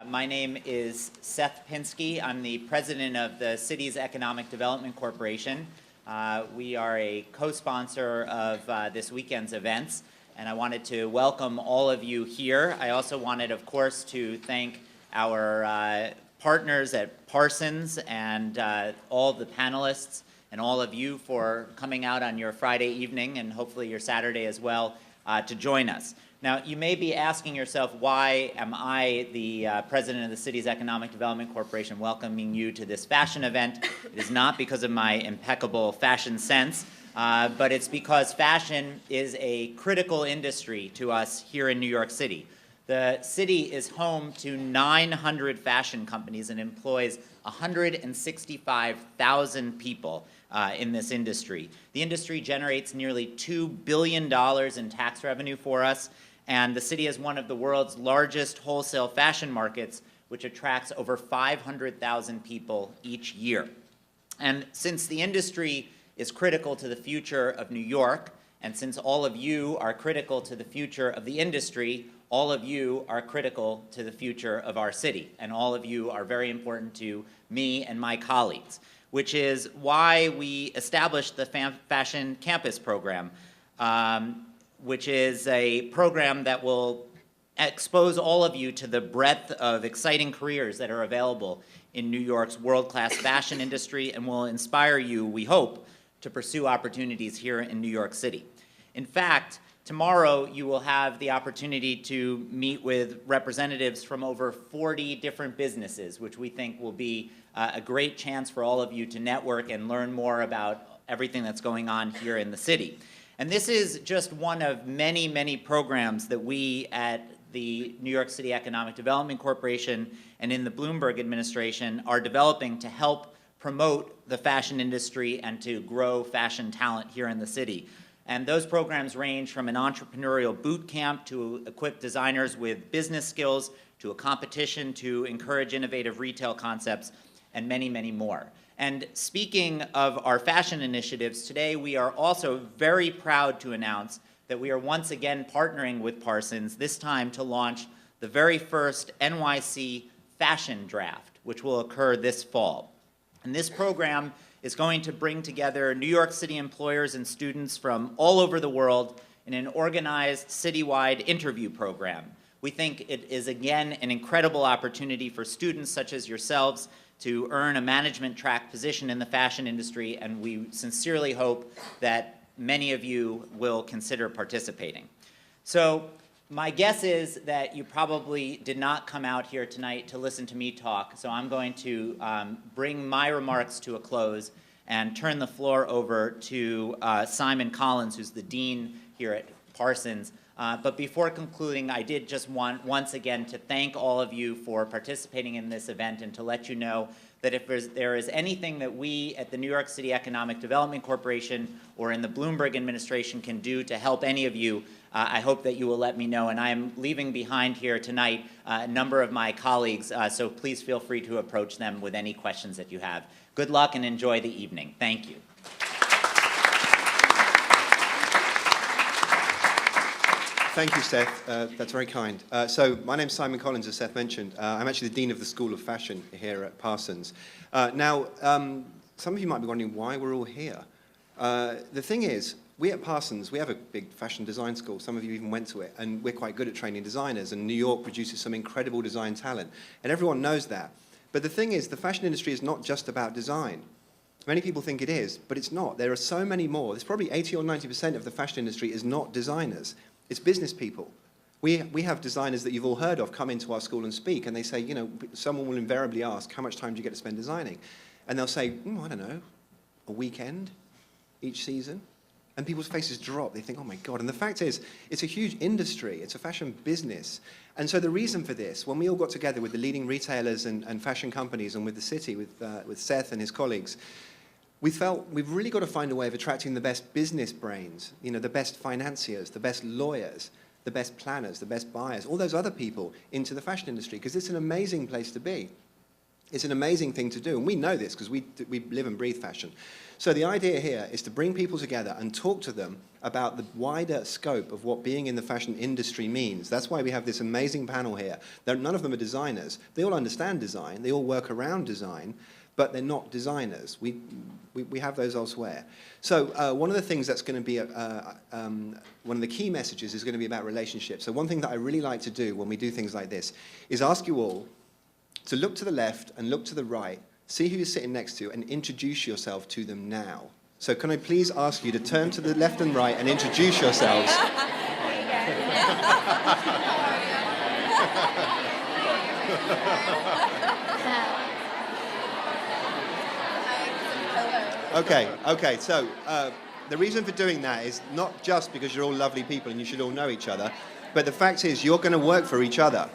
My name is Seth Pinsky. I'm the president of the city's Economic Development Corporation. We are a co-sponsor of this weekend's events, and I wanted to welcome all of you here. I also wanted, of course, to thank our partners at Parsons and all the panelists and all of you for coming out on your Friday evening and hopefully your Saturday as well to join us. Now, you may be asking yourself, why am I, the president of the city's Economic Development Corporation, welcoming you to this fashion event? It is not because of my impeccable fashion sense, but it's because fashion is a critical industry to us here in New York City. The city is home to 900 fashion companies and employs 165,000 people in this industry. The industry generates nearly $2 billion in tax revenue for us, and the city is one of the world's largest wholesale fashion markets, which attracts over 500,000 people each year. And since the industry is critical to the future of New York, and since all of you are critical to the future of the industry, all of you are critical to the future of our city, and all of you are very important to me and my colleagues, which is why we established the Fashion Campus program, which is a program that will expose all of you to the breadth of exciting careers that are available in New York's world-class fashion industry and will inspire you, we hope, to pursue opportunities here in New York City. In fact, tomorrow you will have the opportunity to meet with representatives from over 40 different businesses, which we think will be a great chance for all of you to network and learn more about everything that's going on here in the city. And this is just one of many, many programs that we at the New York City Economic Development Corporation and in the Bloomberg administration are developing to help promote the fashion industry and to grow fashion talent here in the city. And those programs range from an entrepreneurial boot camp to equip designers with business skills, to a competition to encourage innovative retail concepts, and many, many more. And speaking of our fashion initiatives, today we are also very proud to announce that we are once again partnering with Parsons, this time to launch the very first NYC Fashion Draft, which will occur this fall. And this program is going to bring together New York City employers and students from all over the world in an organized citywide interview program. We think it is, again, an incredible opportunity for students such as yourselves to earn a management track position in the fashion industry, and we sincerely hope that many of you will consider participating. So my guess is that you probably did not come out here tonight to listen to me talk, so I'm going to bring my remarks to a close and turn the floor over to Simon Collins, who's the dean here at Parsons. But before concluding, I did just want once again to thank all of you for participating in this event and to let you know that if there is anything that we at the New York City Economic Development Corporation or in the Bloomberg administration can do to help any of you, I hope that you will let me know. And I am leaving behind here tonight a number of my colleagues, so please feel free to approach them with any questions that you have. Good luck and enjoy the evening. Thank you. Thank you, Seth. That's very kind. So my name's Simon Collins, as Seth mentioned. I'm actually the Dean of the School of Fashion here at Parsons. Now, some of you might be wondering why we're all here. The thing is, we at Parsons, we have a big fashion design school. Some of you even went to it, and we're quite good at training designers, and New York produces some incredible design talent, and everyone knows that. But the thing is, the fashion industry is not just about design. Many people think it is, but it's not. There are so many more. There's probably 80 or 90% of the fashion industry is not designers. It's business people. We have designers that you've all heard of come into our school and speak, and they say, you know, someone will invariably ask, how much time do you get to spend designing? And they'll say, I don't know, a weekend each season? And people's faces drop. They think, oh my God. And the fact is, it's a huge industry. It's a fashion business. And so the reason for this, when we all got together with the leading retailers and fashion companies and with the city, with Seth and his colleagues, we felt we've really got to find a way of attracting the best business brains, you know, the best financiers, the best lawyers, the best planners, the best buyers, all those other people into the fashion industry, because it's an amazing place to be. It's an amazing thing to do, and we know this because we live and breathe fashion. So the idea here is to bring people together and talk to them about the wider scope of what being in the fashion industry means. That's why we have this amazing panel here. None of them are designers. They all understand design. They all work around design, but they're not designers. We have those elsewhere. So one of the things that's going to be, one of the key messages is going to be about relationships. So one thing that I really like to do when we do things like this is ask you all to look to the left and look to the right, see who you're sitting next to, and introduce yourself to them now. So can I please ask you to turn to the left and right and introduce yourselves? Okay, so the reason for doing that is not just because you're all lovely people and you should all know each other, but the fact is you're going to work for each other.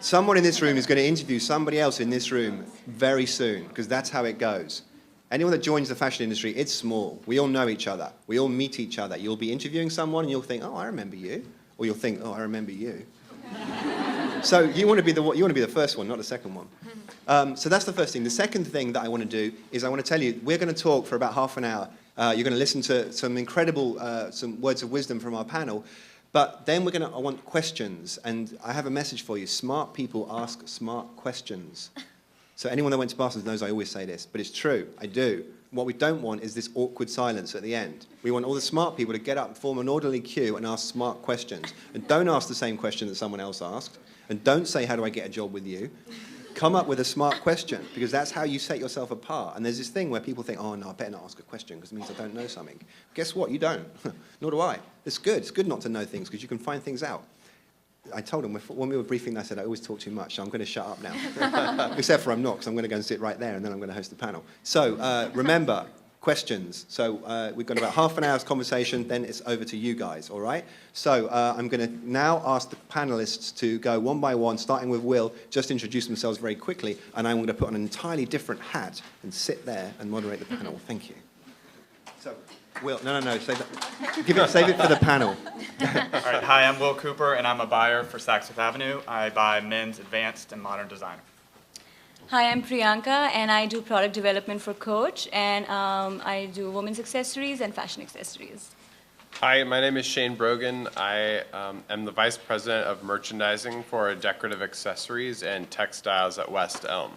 Someone in this room is going to interview somebody else in this room very soon, because that's how it goes. Anyone that joins the fashion industry, it's small. We all know each other. We all meet each other. You'll be interviewing someone and you'll think, oh, I remember you. Or you'll think, oh, I remember you. So you want to be the first one, not the second one. So that's the first thing. The second thing that I want to do is I want to tell you, we're going to talk for about half an hour. You're going to listen to some incredible, some words of wisdom from our panel. But then I want questions, and I have a message for you. Smart people ask smart questions. So anyone that went to Parsons knows I always say this, but it's true, I do. What we don't want is this awkward silence at the end. We want all the smart people to get up and form an orderly queue and ask smart questions. And don't ask the same question that someone else asked, and don't say, how do I get a job with you? Come up with a smart question, because that's how you set yourself apart. And there's this thing where people think, oh, no, I better not ask a question, because it means I don't know something. Guess what? You don't. Nor do I. It's good. It's good not to know things, because you can find things out. I told them, when we were briefing, I said, I always talk too much, so I'm going to shut up now. Except for I'm not, because I'm going to go and sit right there, and then I'm going to host the panel. So remember, questions. So we've got about half an hour's conversation, then it's over to you guys, all right? So I'm going to now ask the panelists to go one by one, starting with Will, just introduce themselves very quickly, and I'm going to put on an entirely different hat and sit there and moderate the panel. Thank you. So, Will, no, save it for the panel. All right, hi, I'm Will Cooper, and I'm a buyer for Saks Fifth Avenue. I buy men's advanced and modern designer. Hi, I'm Priyanka, and I do product development for Coach, and I do women's accessories and fashion accessories. Hi, my name is Shane Brogan. I am the Vice President of Merchandising for decorative accessories and textiles at West Elm.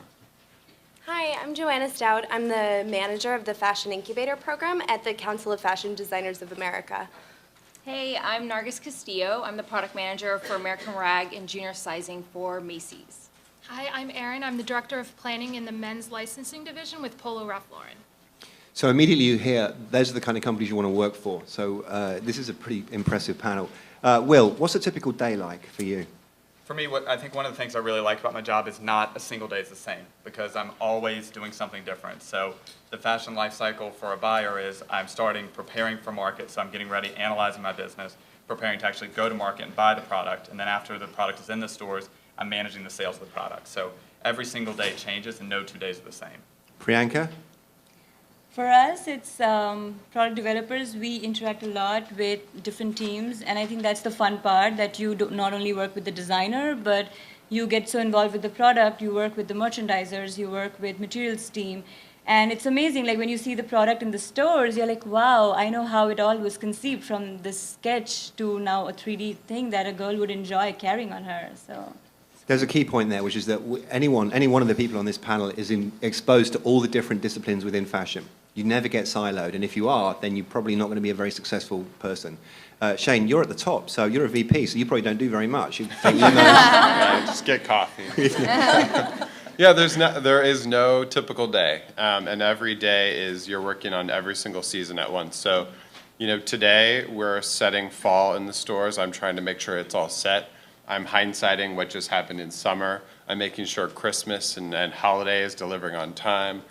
Hi, I'm Joanna Stout. I'm the manager of the Fashion Incubator Program at the Council of Fashion Designers of America. Hey, I'm Narges Castillo. I'm the product manager for American Rag and junior sizing for Macy's. Hi, I'm Erin. I'm the director of planning in the men's licensing division with Polo Ralph Lauren. So immediately you hear, those are the kind of companies you want to work for. So this is a pretty impressive panel. Will, what's a typical day like for you? For me, I think one of the things I really like about my job is not a single day is the same, because I'm always doing something different. So the fashion life cycle for a buyer is I'm starting preparing for market, so I'm getting ready, analyzing my business, preparing to actually go to market and buy the product, and then after the product is in the stores, I'm managing the sales of the product. So every single day changes, and no 2 days are the same. Priyanka? For us, it's product developers. We interact a lot with different teams, and I think that's the fun part, that you do not only work with the designer, but you get so involved with the product, you work with the merchandisers, you work with materials team, and it's amazing. Like when you see the product in the stores, you're like, wow, I know how it all was conceived, from this sketch to now a 3D thing that a girl would enjoy carrying on her. So. There's a key point there, which is that any one of the people on this panel is exposed to all the different disciplines within fashion. You never get siloed, and if you are, then you're probably not going to be a very successful person. Shane, you're at the top, so you're a VP, so you probably don't do very much. You take emails. Just get coffee. Yeah, there is no typical day, and every day is you're working on every single season at once. So, today we're setting fall in the stores. I'm trying to make sure it's all set. I'm hindsighting what just happened in summer. I'm making sure Christmas and holiday is delivering on time.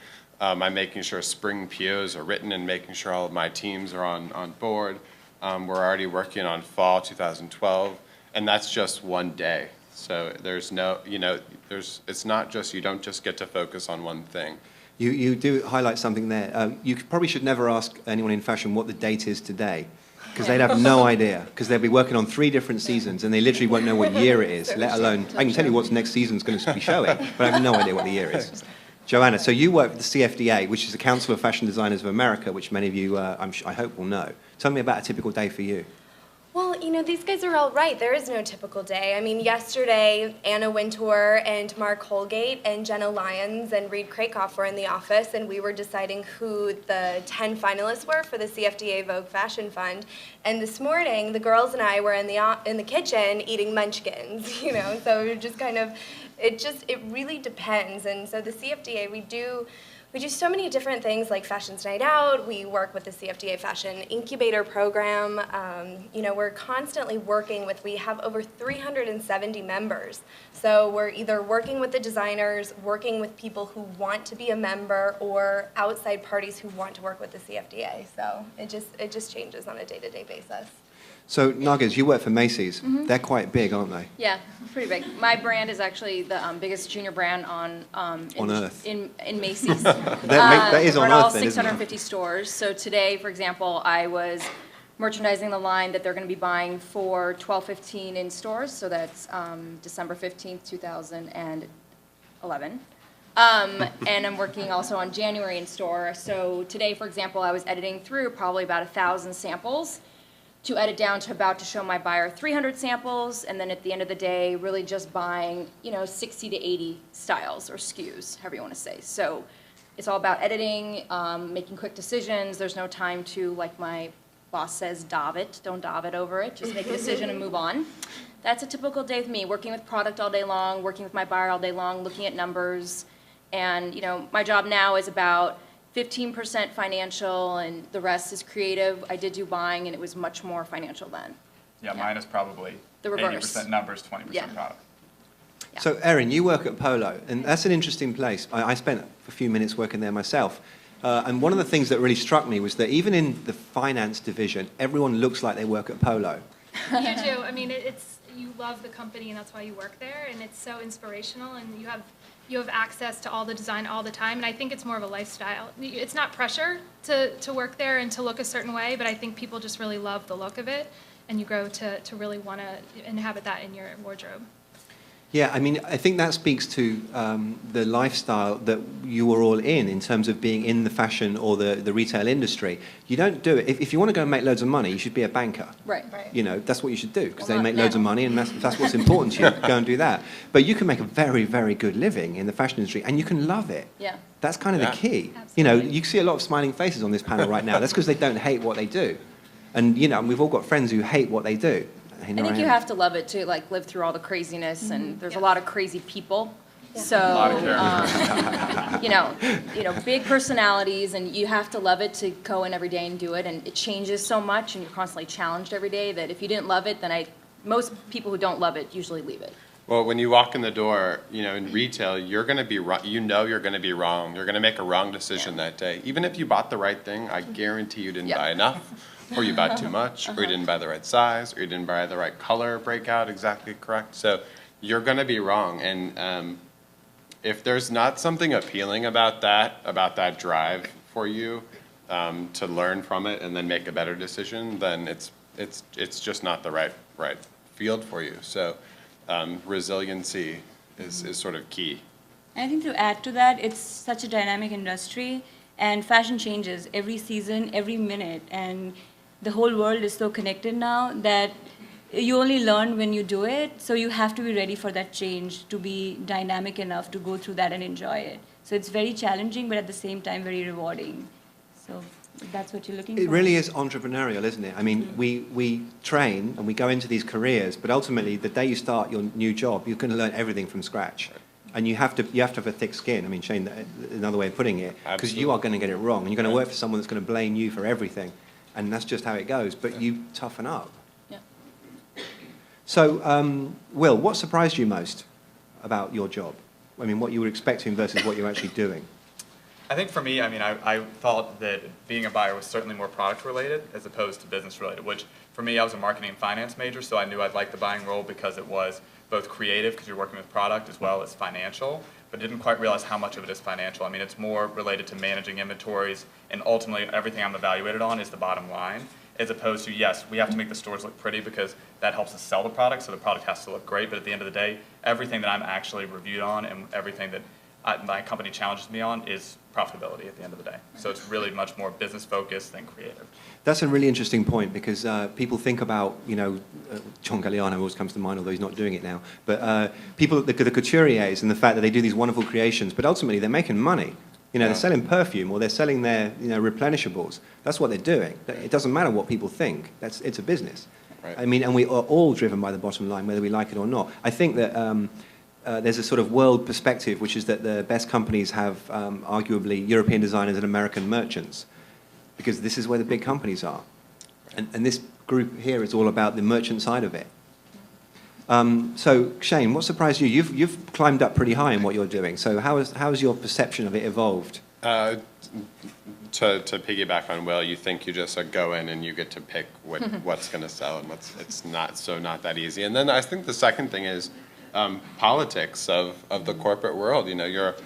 I'm making sure spring POs are written and making sure all of my teams are on board. We're already working on fall 2012, and that's just one day. So there's no, it's not just, you don't just get to focus on one thing. You do highlight something there. You probably should never ask anyone in fashion what the date is today. because they'd have no idea, because they'll be working on 3 different seasons and they literally won't know what year it is, let alone, I can tell you what next season's going to be showing, but I have no idea what the year is. Joanna, so you work for the CFDA, which is the Council of Fashion Designers of America, which many of you, I hope, will know. Tell me about a typical day for you. Well, you know, these guys are all right. There is no typical day. I mean, yesterday, Anna Wintour and Mark Holgate and Jenna Lyons and Reed Krakoff were in the office, and we were deciding who the 10 finalists were for the CFDA Vogue Fashion Fund. And this morning, the girls and I were in the kitchen eating munchkins, you know, so we're just kind of, it really depends. And so the CFDA, we do so many different things like Fashion's Night Out. We work with the CFDA Fashion Incubator Program. You know, we're constantly working with, we have over 370 members. So we're either working with the designers, working with people who want to be a member, or outside parties who want to work with the CFDA. So it just changes on a day-to-day basis. So, Narges, you work for Macy's. They're quite big, aren't they? Yeah, pretty big. My brand is actually the biggest junior brand on Earth. in Macy's. That is on we're in all Earth, then, isn't it? 650 stores. So today, for example, I was merchandising the line that they're going to be buying for 12/15 in stores. So that's December 15th, 2011. And I'm working also on January in store. So today, for example, I was editing through probably about 1,000 samples to edit down to about to show my buyer 300 samples, and then at the end of the day, really just buying, you know, 60 to 80 styles or SKUs, however you want to say. So it's all about editing, making quick decisions. There's no time to, like my boss says, dov it. Don't dov it over it. Just make a decision and move on. That's a typical day with me, working with product all day long, working with my buyer all day long, looking at numbers. And, you know, my job now is about 15% financial, and the rest is creative. I did do buying, and it was much more financial then. Yeah, mine is probably The reverse. 80% numbers, 20% Yeah. product. Yeah. So, Erin, you work at Polo, and that's an interesting place. I spent a few minutes working there myself. And one of the things that really struck me was that even in the finance division, everyone looks like they work at Polo. You do. I mean, you love the company, and that's why you work there, and it's so inspirational, and you have access to all the design all the time, and I think it's more of a lifestyle. It's not pressure to work there and to look a certain way, but I think people just really love the look of it, and you grow to really want to inhabit that in your wardrobe. Yeah, I mean, I think that speaks to the lifestyle that you were all in terms of being in the fashion or the retail industry. You don't do it. If you want to go and make loads of money, you should be a banker. Right. You know, that's what you should do, because Well, they not make loads of now. money, and that's what's important to you. Go and do that. But you can make a very, very good living in the fashion industry, and you can love it. Yeah. That's kind of Yeah. the key. Absolutely. You know, you see a lot of smiling faces on this panel right now. That's because they don't hate what they do. And, you know, we've all got friends who hate what they do. I think you have to love it to like live through all the craziness, and there's a lot of crazy people. So, A lot of characters. you know, big personalities, and you have to love it to go in every day and do it. And it changes so much, and you're constantly challenged every day that if you didn't love it, then most people who don't love it usually leave it. Well, when you walk in the door, you know, in retail, you're going to be wrong. You know you're going to be wrong. You're going to make a wrong decision that day. Even if you bought the right thing, I guarantee you didn't Yep. buy enough, or you bought too much, or you didn't buy the right size, or you didn't buy the right color breakout exactly correct. So you're going to be wrong. And if there's not something appealing about that drive for you to learn from it and then make a better decision, then it's just not the right field for you. So resiliency is sort of key. I think to add to that, it's such a dynamic industry, and fashion changes every season, every minute, and the whole world is so connected now that you only learn when you do it, so you have to be ready for that change to be dynamic enough to go through that and enjoy it. So it's very challenging, but at the same time very rewarding. So that's what you're looking for. It really is entrepreneurial, isn't it? I mean, we train and we go into these careers, but ultimately, the day you start your new job, you're going to learn everything from scratch. And you have to have a thick skin. I mean, Shane, another way of putting it, because you are going to get it wrong, and you're going to work for someone that's going to blame you for everything, and that's just how it goes. But you toughen up. Yeah. So, Will, what surprised you most about your job? I mean, what you were expecting versus what you're actually doing? I think for me, I mean, I thought that being a buyer was certainly more product related as opposed to business related, which for me, I was a marketing and finance major, so I knew I'd like the buying role because it was both creative, because you're working with product, as well as financial, but didn't quite realize how much of it is financial. I mean, it's more related to managing inventories, and ultimately everything I'm evaluated on is the bottom line. as opposed to, yes, we have to make the stores look pretty because that helps us sell the product, so the product has to look great, but at the end of the day, everything that I'm actually reviewed on and everything that my company challenges me on is profitability at the end of the day. So it's really much more business focused than creative. That's a really interesting point because people think about, John Galliano always comes to mind, although he's not doing it now, but people, the couturiers and the fact that they do these wonderful creations, but ultimately they're making money. They're selling perfume or they're selling their, replenishables. That's what they're doing. It doesn't matter what people think. It's a business. Right. I mean, and we are all driven by the bottom line, whether we like it or not. I think that there's a sort of world perspective, which is that the best companies have arguably European designers and American merchants, because this is where the big companies are. And this group here is all about the merchant side of it. So Shane, what surprised you? You've climbed up pretty high in what you're doing. So how has your perception of it evolved? To piggyback on Will, you think you just go in and you get to pick what's going to sell and it's not that easy. And then I think the second thing is politics of the corporate world. You're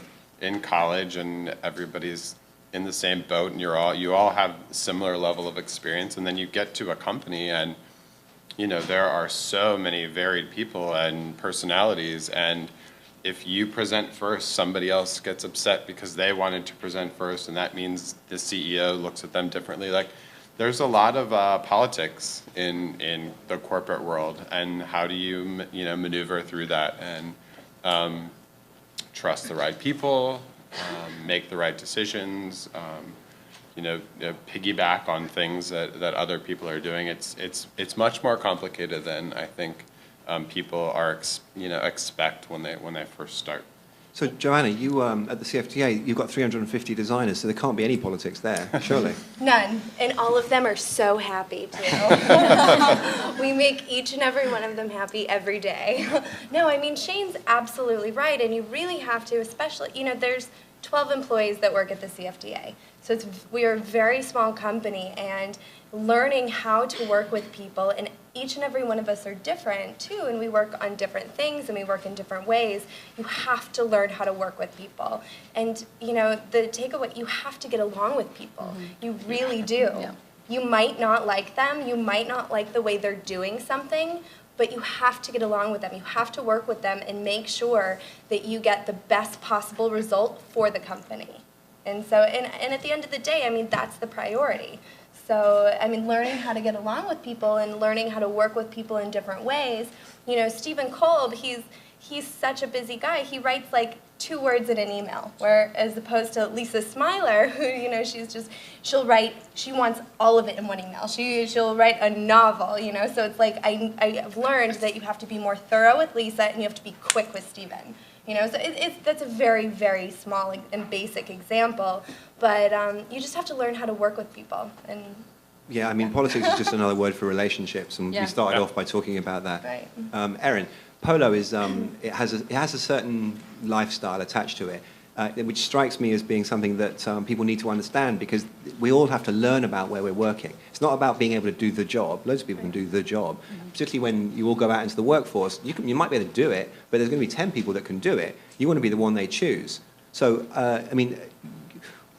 in college and everybody's in the same boat and you all have similar level of experience, and then you get to a company and there are so many varied people and personalities, and if you present first, somebody else gets upset because they wanted to present first, and that means the CEO looks at them differently. There's a lot of politics in the corporate world, and how do you maneuver through that and trust the right people, make the right decisions, piggyback on things that other people are doing. It's much more complicated than I think people are expect when they first start. So Joanna, you at the CFDA, you've got 350 designers, so there can't be any politics there, surely. None. And all of them are so happy, too. We make each and every one of them happy every day. No, I mean, Shane's absolutely right, and you really have to, especially, there's 12 employees that work at the CFDA. So we are a very small company, and learning how to work with people, and each and every one of us are different too, and we work on different things and we work in different ways. You have to learn how to work with people. And the takeaway, you have to get along with people. You really do. Yeah. You might not like them, you might not like the way they're doing something, but you have to get along with them. You have to work with them and make sure that you get the best possible result for the company. And so, and at the end of the day, I mean, that's the priority. So, I mean, learning how to get along with people and learning how to work with people in different ways. Stephen Kolb, he's such a busy guy. He writes like 2 words in an email, where as opposed to Lisa Smiler, who, she wants all of it in one email. She'll write a novel, so it's like I've learned that you have to be more thorough with Lisa and you have to be quick with Stephen. So that's a very, very small and basic example, but you just have to learn how to work with people. And yeah, I mean, politics is just another word for relationships, and we started off by talking about that. Right. Erin, polo is it has a certain lifestyle attached to it, which strikes me as being something that people need to understand, because we all have to learn about where we're working. It's not about being able to do the job. Loads of people can do the job, particularly when you all go out into the workforce. You might be able to do it, but there's going to be 10 people that can do it. You want to be the one they choose. So, I mean,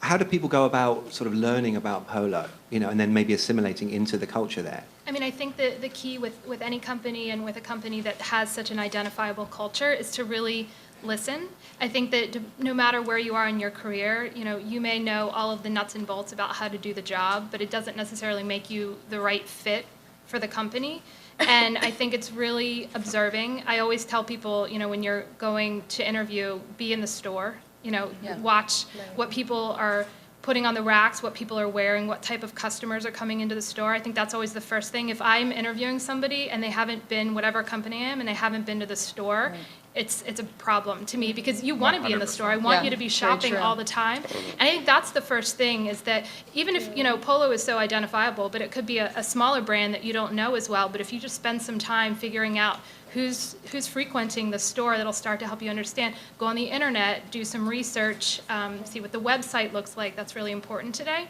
how do people go about sort of learning about polo, and then maybe assimilating into the culture there? I mean, I think the key with any company and with a company that has such an identifiable culture is to really listen. I think that no matter where you are in your career, you may know all of the nuts and bolts about how to do the job, but it doesn't necessarily make you the right fit for the company. And I think it's really observing. I always tell people, when you're going to interview, be in the store, watch what people are putting on the racks, what people are wearing, what type of customers are coming into the store. I think that's always the first thing. If I'm interviewing somebody and they haven't been, whatever company I am, and they haven't been to the store, it's a problem to me, because you want to be in the store. I want you to be shopping all the time. And I think that's the first thing, is that even if, Polo is so identifiable, but it could be a smaller brand that you don't know as well, but if you just spend some time figuring out who's frequenting the store, that'll start to help you understand. Go on the internet, do some research, see what the website looks like. That's really important today.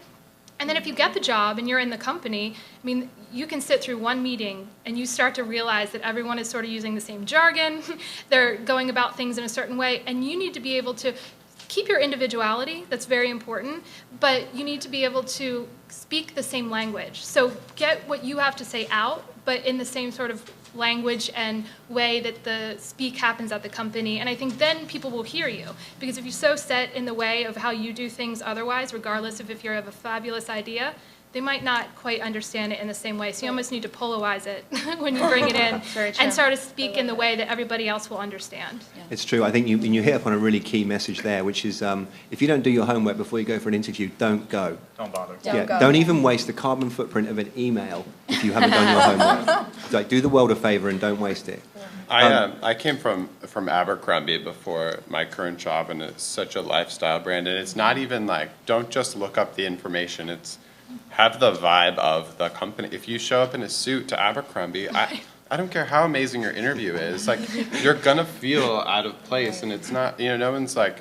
And then if you get the job and you're in the company, I mean, you can sit through one meeting and you start to realize that everyone is sort of using the same jargon. They're going about things in a certain way, and you need to be able to keep your individuality, that's very important, but you need to be able to speak the same language. So get what you have to say out, but in the same sort of language and way that the speak happens at the company. And I think then people will hear you. Because if you're so set in the way of how you do things otherwise, regardless of if you have a fabulous idea, they might not quite understand it in the same way. So you almost need to polarize it when you bring it in and start to speak in the way that everybody else will understand. It's true. I think you hit upon a really key message there, which is if you don't do your homework before you go for an interview, don't go. Don't bother. Don't even waste the carbon footprint of an email if you haven't done your homework. Like, do the world a favor and don't waste it. I came from Abercrombie before my current job, and it's such a lifestyle brand. And it's not even like, don't just look up the information. It's have the vibe of the company. If you show up in a suit to Abercrombie, I don't care how amazing your interview is. Like, you're gonna feel out of place, and it's not. No one's like,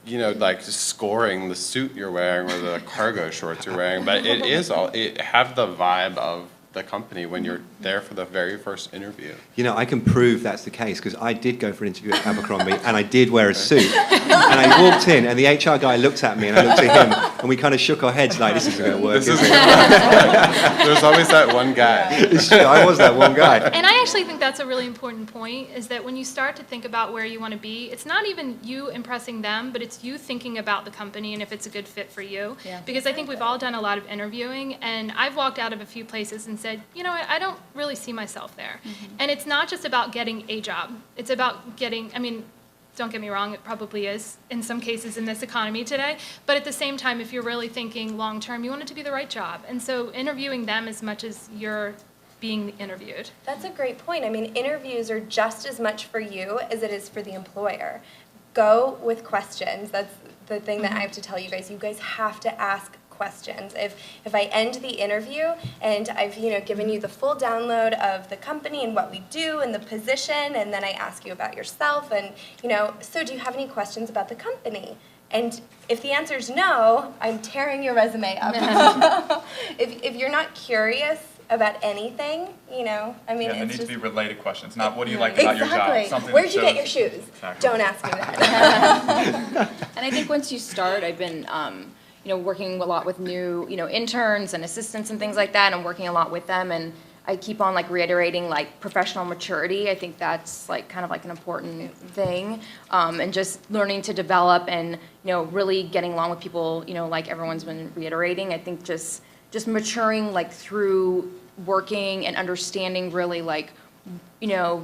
like just scoring the suit you're wearing or the cargo shorts you're wearing. But it is have the vibe of the company when you're there for the very first interview. I can prove that's the case because I did go for an interview at Abercrombie and I did wear a suit. And I walked in and the HR guy looked at me and I looked at him and we kind of shook our heads like, this isn't going to work, is it? There's always that one guy. It's true, I was that one guy. And I actually think that's a really important point, is that when you start to think about where you want to be, it's not even you impressing them, but it's you thinking about the company and if it's a good fit for you. Yeah. Because I think we've all done a lot of interviewing, and I've walked out of a few places and said, I don't really see myself there. And it's not just about getting a job. It's about getting, don't get me wrong, it probably is in some cases in this economy today, but at the same time, if you're really thinking long term, you want it to be the right job. And so interviewing them as much as you're being interviewed. That's a great point. Interviews are just as much for you as it is for the employer. Go with questions. That's the thing that I have to tell you guys. You guys have to ask questions. If I end the interview and I've given you the full download of the company and what we do and the position, and then I ask you about yourself and so do you have any questions about the company? And if the answer is no, I'm tearing your resume up. if you're not curious about anything, there it's need just to be related questions, not what do you like about your job. Something Where'd that you get your shows- shoes? Exactly. Don't ask me that. And I think once you start, I've been, working a lot with new, interns and assistants and things like that, and working a lot with them, and I keep on reiterating professional maturity. I think that's kind of an important thing, and just learning to develop and really getting along with people. Like everyone's been reiterating. I think just maturing through working and understanding really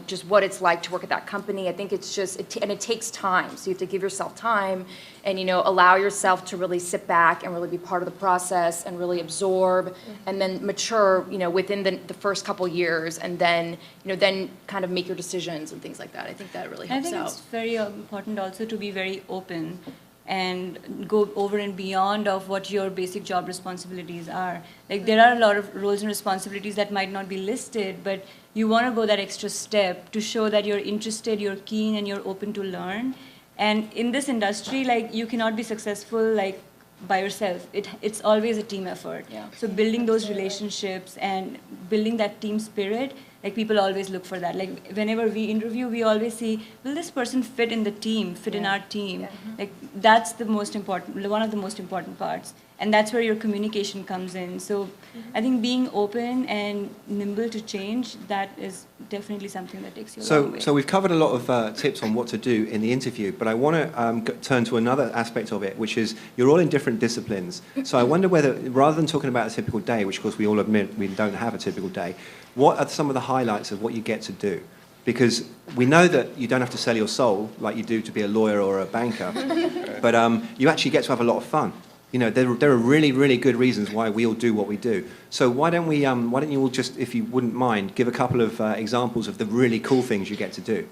just what it's like to work at that company. I think it's just, and it takes time. So you have to give yourself time and, allow yourself to really sit back and really be part of the process and really absorb and then mature, within the first couple years, and then, then kind of make your decisions and things like that. I think that really helps out. I think it's very important also to be very open and go over and beyond of what your basic job responsibilities are. There are a lot of roles and responsibilities that might not be listed, but you want to go that extra step to show that you're interested, you're keen, and you're open to learn. And in this industry, you cannot be successful by yourself. It's always a team effort. Yeah. So building those relationships and building that team spirit, people always look for that. Whenever we interview, we always see, will this person fit in the team, fit in our team? Yeah. That's the most important, one of the most important parts. And that's where your communication comes in. So I think being open and nimble to change, that is definitely something that takes you a long way. So we've covered a lot of tips on what to do in the interview, but I want to turn to another aspect of it, which is you're all in different disciplines. So I wonder whether, rather than talking about a typical day, which of course we all admit we don't have a typical day, what are some of the highlights of what you get to do? Because we know that you don't have to sell your soul like you do to be a lawyer or a banker, but you actually get to have a lot of fun. There are really, really good reasons why we all do what we do. So why don't you all just, if you wouldn't mind, give a couple of examples of the really cool things you get to do?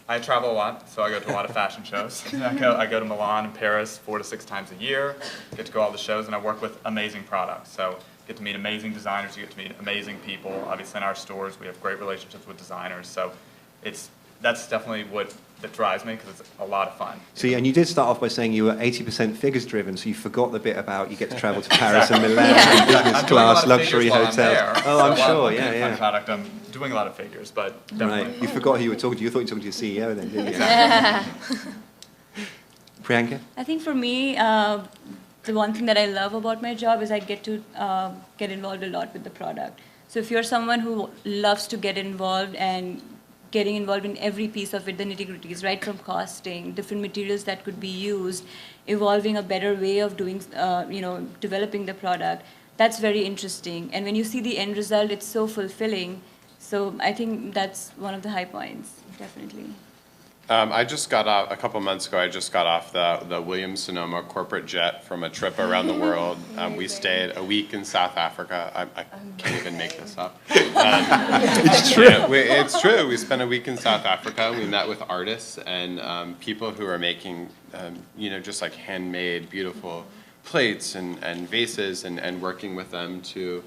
I travel a lot, so I go to a lot of fashion shows. I go to Milan and Paris 4 to 6 times a year, get to go to all the shows, and I work with amazing products. So get to meet amazing designers, you get to meet amazing people. Obviously in our stores, we have great relationships with designers. So that's definitely what drives me, because it's a lot of fun. See, and you did start off by saying you were 80% figures driven, so you forgot the bit about you get to travel to Paris and Milan and business I'm doing a lot class, of luxury figures while I'm hotels. there. Oh, So I'm while sure, looking at fun yeah. product, I'm doing a lot of figures, but definitely. Right, you forgot who you were talking to. You thought you were talking to your CEO then, didn't you? Priyanka? I think for me, the one thing that I love about my job is I get to get involved a lot with the product. So if you're someone who loves to get involved and getting involved in every piece of it, the nitty-gritties, right from costing, different materials that could be used, evolving a better way of doing, developing the product, that's very interesting. And when you see the end result, it's so fulfilling. So I think that's one of the high points, definitely. I just got off, a couple months ago, I just got off the Williams-Sonoma corporate jet from a trip around the world. We stayed a week in South Africa. I can't even make this up. It's true. Yeah, it's true. We spent a week in South Africa. We met with artists and people who are making, just like handmade, beautiful plates and vases and working with them to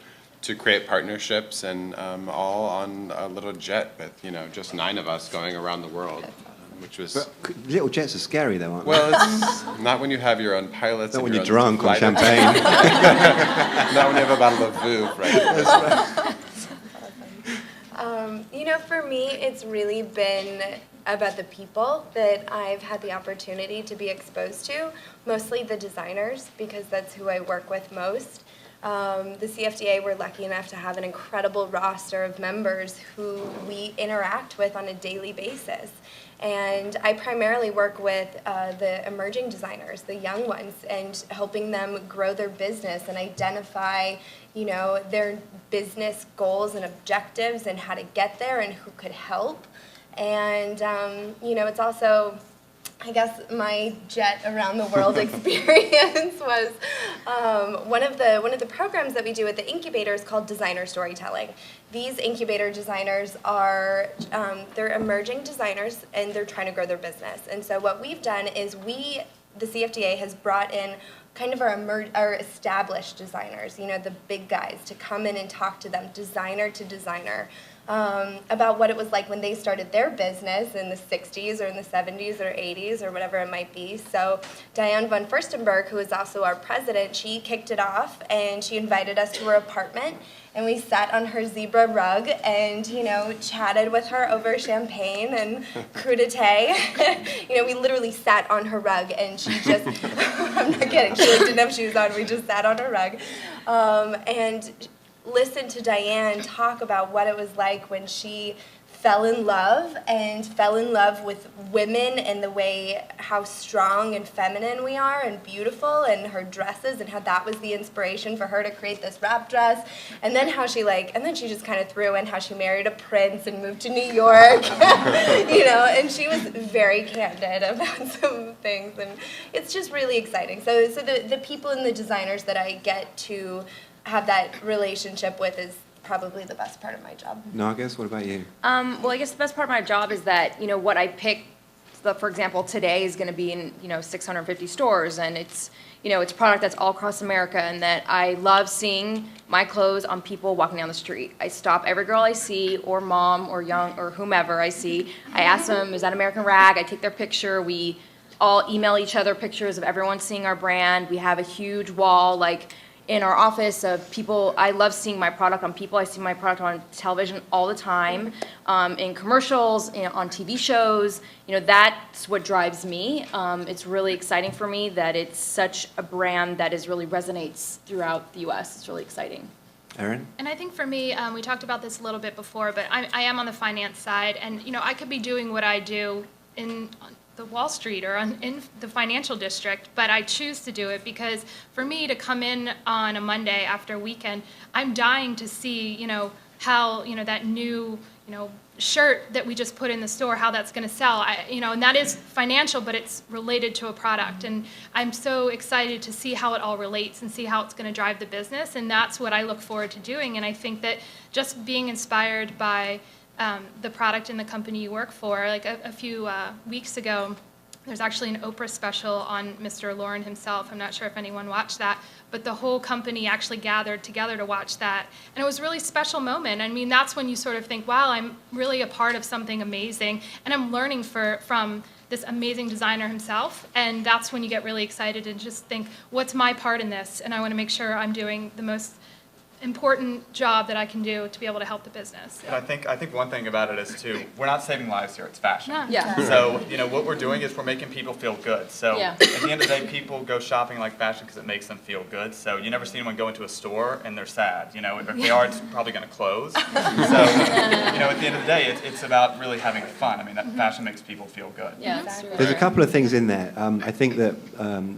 create partnerships and all on a little jet with, just 9 of us going around the world. Which was But little jets are scary, though, aren't they? well, it's not when you have your own pilots. Not and when your you're own drunk on flight champagne. attendants. Not when you have a bottle of Vouv, right? For me, it's really been about the people that I've had the opportunity to be exposed to, mostly the designers, because that's who I work with most. The CFDA, we're lucky enough to have an incredible roster of members who we interact with on a daily basis. And I primarily work with the emerging designers, the young ones, and helping them grow their business and identify, their business goals and objectives and how to get there and who could help. And, it's also, I guess my jet around the world experience was one of the programs that we do at the incubator is called Designer Storytelling. These incubator designers are they're emerging designers and they're trying to grow their business. And so what we've done is the CFDA has brought in kind of our established designers, the big guys, to come in and talk to them, designer to designer, about what it was like when they started their business in the 60s or in the 70s or 80s or whatever it might be. So Diane von Furstenberg, who is also our president, she kicked it off and she invited us to her apartment and we sat on her zebra rug and, chatted with her over champagne and crudité. We literally sat on her rug and she just, I'm not kidding, she didn't have shoes on, we just sat on her rug. And listened to Diane talk about what it was like when she fell in love with women and the way how strong and feminine we are and beautiful, and her dresses and how that was the inspiration for her to create this wrap dress, and then how then she just kind of threw in how she married a prince and moved to New York, and she was very candid about some things, and it's just really exciting. So the people and the designers that I get to have that relationship with is probably the best part of my job. Narges, what about you? Well, I guess the best part of my job is that, what I pick, for example, today is going to be in, 650 stores, and it's, it's a product that's all across America, and that I love seeing my clothes on people walking down the street. I stop every girl I see, or mom, or young, or whomever I see. I ask them, is that American Rag? I take their picture. We all email each other pictures of everyone seeing our brand. We have a huge wall, in our office of people. I love seeing my product on people. I see my product on television all the time, in commercials, on TV shows. That's what drives me. It's really exciting for me that it's such a brand that really resonates throughout the U.S. It's really exciting. Erin? And I think for me, we talked about this a little bit before, but I am on the finance side, and I could be doing what I do in the Wall Street or in the financial district, but I choose to do it because for me to come in on a Monday after a weekend, I'm dying to see, how, that new, shirt that we just put in the store, how that's going to sell. And that is financial, but it's related to a product. And I'm so excited to see how it all relates and see how it's going to drive the business. And that's what I look forward to doing. And I think that just being inspired by the product and the company you work for. Like a few weeks ago, there's actually an Oprah special on Mr. Lauren himself. I'm not sure if anyone watched that, but the whole company actually gathered together to watch that. And it was a really special moment. I mean, that's when you sort of think, wow, I'm really a part of something amazing, and I'm learning from this amazing designer himself. And that's when you get really excited and just think, what's my part in this? And I want to make sure I'm doing the most important job that I can do to be able to help the business. And I think one thing about it is too, we're not saving lives here, it's fashion. No. Yeah. So, what we're doing is we're making people feel good. So Yeah. at the end of the day, people go shopping like fashion because it makes them feel good. So you never see anyone go into a store and they're sad. If they are, it's probably going to close. So, at the end of the day, it's about really having fun. I mean, that fashion makes people feel good. Yeah, it's true. There's a couple of things in there. I think that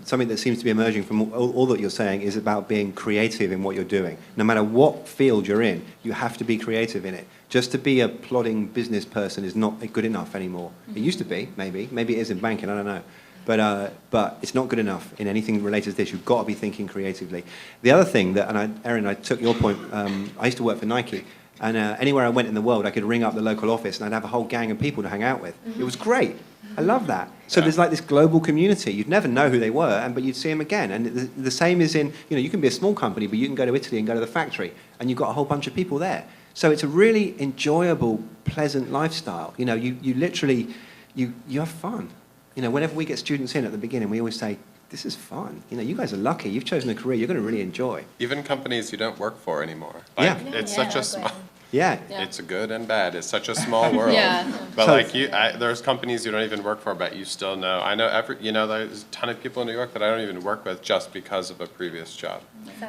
something that seems to be emerging from all that you're saying is about being creative in what you're doing. No matter what field you're in, you have to be creative in it. Just to be a plodding business person is not good enough anymore. It used to be, maybe. Maybe it is in banking, I don't know. But it's not good enough in anything related to this. You've got to be thinking creatively. The other thing that, Erin, I took your point. I used to work for Nike. And anywhere I went in the world, I could ring up the local office and I'd have a whole gang of people to hang out with. It was great. I love that. So there's like this global community. You'd never know who they were, but you'd see them again. And the same is in, you can be a small company, but you can go to Italy and go to the factory, and you've got a whole bunch of people there. So it's a really enjoyable, pleasant lifestyle. You literally, you have fun. Whenever we get students in at the beginning, we always say, this is fun. You guys are lucky. You've chosen a career you're going to really enjoy. Even companies you don't work for anymore. Yeah. It's such a small. Yeah. It's good and bad. It's such a small world. Yeah. But So- there's companies you don't even work for, but you still know. I know there's a ton of people in New York that I don't even work with just because of a previous job.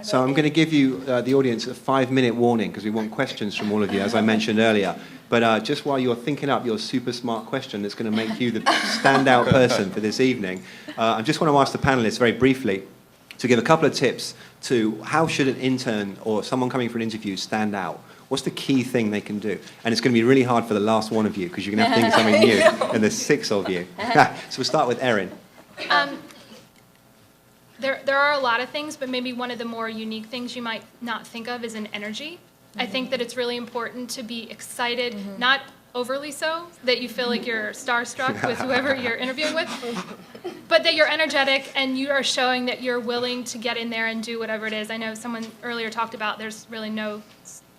So I'm going to give you, the audience, a 5-minute warning because we want questions from all of you, as I mentioned earlier. But just while you're thinking up your super smart question that's going to make you the standout person for this evening, I just want to ask the panelists very briefly to give a couple of tips to how should an intern or someone coming for an interview stand out. What's the key thing they can do? And it's going to be really hard for the last one of you because you're going to have to think of something new, and there's 6 of you. So we'll start with Erin. There are a lot of things, but maybe one of the more unique things you might not think of is an energy. I think that it's really important to be excited, not overly so, that you feel like you're starstruck with whoever you're interviewing with, but that you're energetic and you are showing that you're willing to get in there and do whatever it is. I know someone earlier talked about there's really no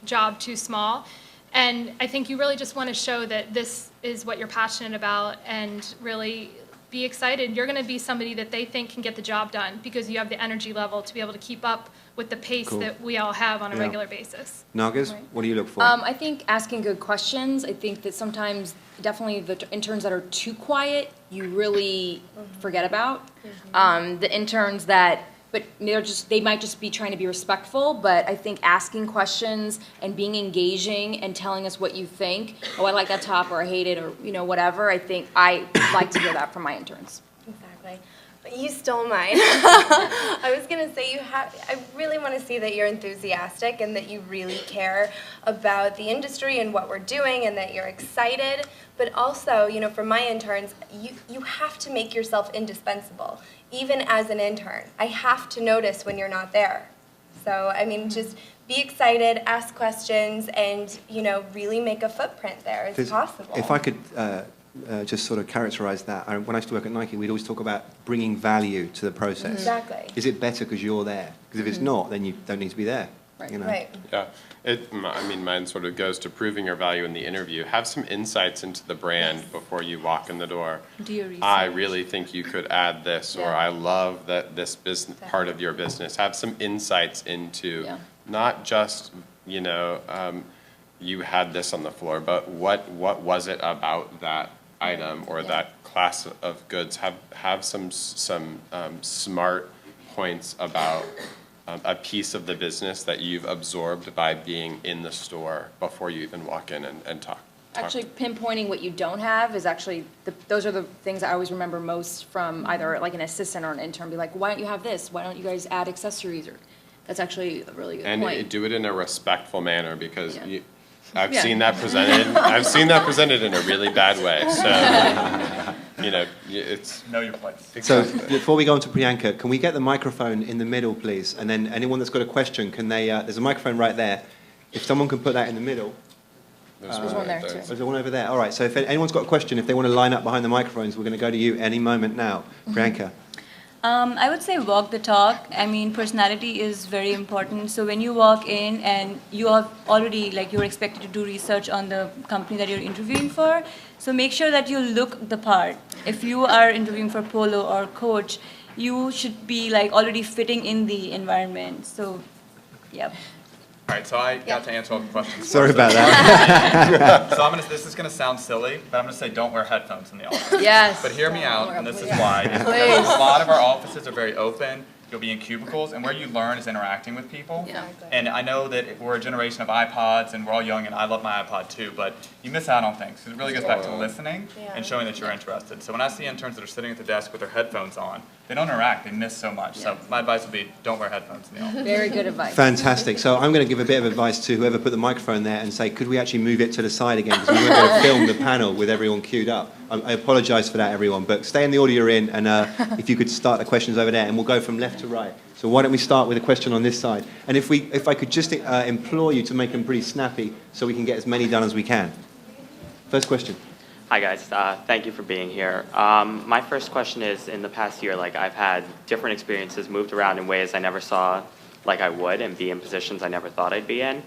job too small, and I think you really just want to show that this is what you're passionate about and really be excited. You're going to be somebody that they think can get the job done because you have the energy level to be able to keep up with the pace Cool. that we all have on a Yeah. regular basis. Narges, what do you look for? I think asking good questions. I think that sometimes definitely the interns that are too quiet, you really forget about. The interns that, but they might just be trying to be respectful, but I think asking questions and being engaging and telling us what you think, oh, I like that top, or I hate it, or whatever, I think I like to hear that from my interns. Exactly. But you stole mine. I was going to say I really want to see that you're enthusiastic and that you really care about the industry and what we're doing and that you're excited. But also, for my interns, you have to make yourself indispensable. Even as an intern, I have to notice when you're not there. So, just be excited, ask questions, and, really make a footprint there as possible. If I could just sort of characterize that, when I used to work at Nike, we'd always talk about bringing value to the process. Exactly. Is it better because you're there? Because if it's not, then you don't need to be there. Right. Right. Yeah, mine sort of goes to proving your value in the interview. Have some insights into the brand before you walk in the door. Do your research. I really think you could add this, or Yeah. I love that this business part of your business. Have some insights into not just you had this on the floor, but what was it about that item or that class of goods? Have some smart points about a piece of the business that you've absorbed by being in the store before you even walk in and talk. Actually, pinpointing what you don't have is actually, those are the things I always remember most from either like an assistant or an intern. Be like, why don't you have this? Why don't you guys add accessories? Or that's actually a really good point. And do it in a respectful manner because Yeah. I've Yeah. seen that presented. I've seen that presented in a really bad way. So, it's Know your place. So before we go on to Priyanka, can we get the microphone in the middle, please? And then anyone that's got a question, can they, there's a microphone right there. If someone can put that in the middle. There's one there, too. There's one over there. All right, so if anyone's got a question, if they want to line up behind the microphones, we're going to go to you any moment now. Priyanka. I would say walk the talk. Personality is very important. So when you walk in and you have already, you're expected to do research on the company that you're interviewing for, so make sure that you look the part. If you are interviewing for Polo or Coach, you should be already fitting in the environment. So, yep. All right, so I got to answer all the questions. Sorry first. about that. So this is gonna sound silly, but I'm gonna say don't wear headphones in the office. Yes. But hear me out, and this is Yeah. why. Is because a lot of our offices are very open. You'll be in cubicles, and where you learn is interacting with people. Yeah. And I know that we're a generation of iPods, and we're all young, and I love my iPod too, but you miss out on things. It really goes back to listening and showing that you're interested. So when I see interns that are sitting at the desk with their headphones on, they don't interact, they miss so much. So my advice would be, don't wear headphones in the office. Very good advice. Fantastic. So I'm going to give a bit of advice to whoever put the microphone there and say, could we actually move it to the side again? Because we weren't going to film the panel with everyone queued up. I apologise for that, everyone. But stay in the order you're in, and if you could start the questions over there, and we'll go from left to right. So why don't we start with a question on this side? And if I could just implore you to make them pretty snappy so we can get as many done as we can. First question. Hi guys, thank you for being here. My first question is, in the past year, I've had different experiences, moved around in ways I never saw like I would, and be in positions I never thought I'd be in.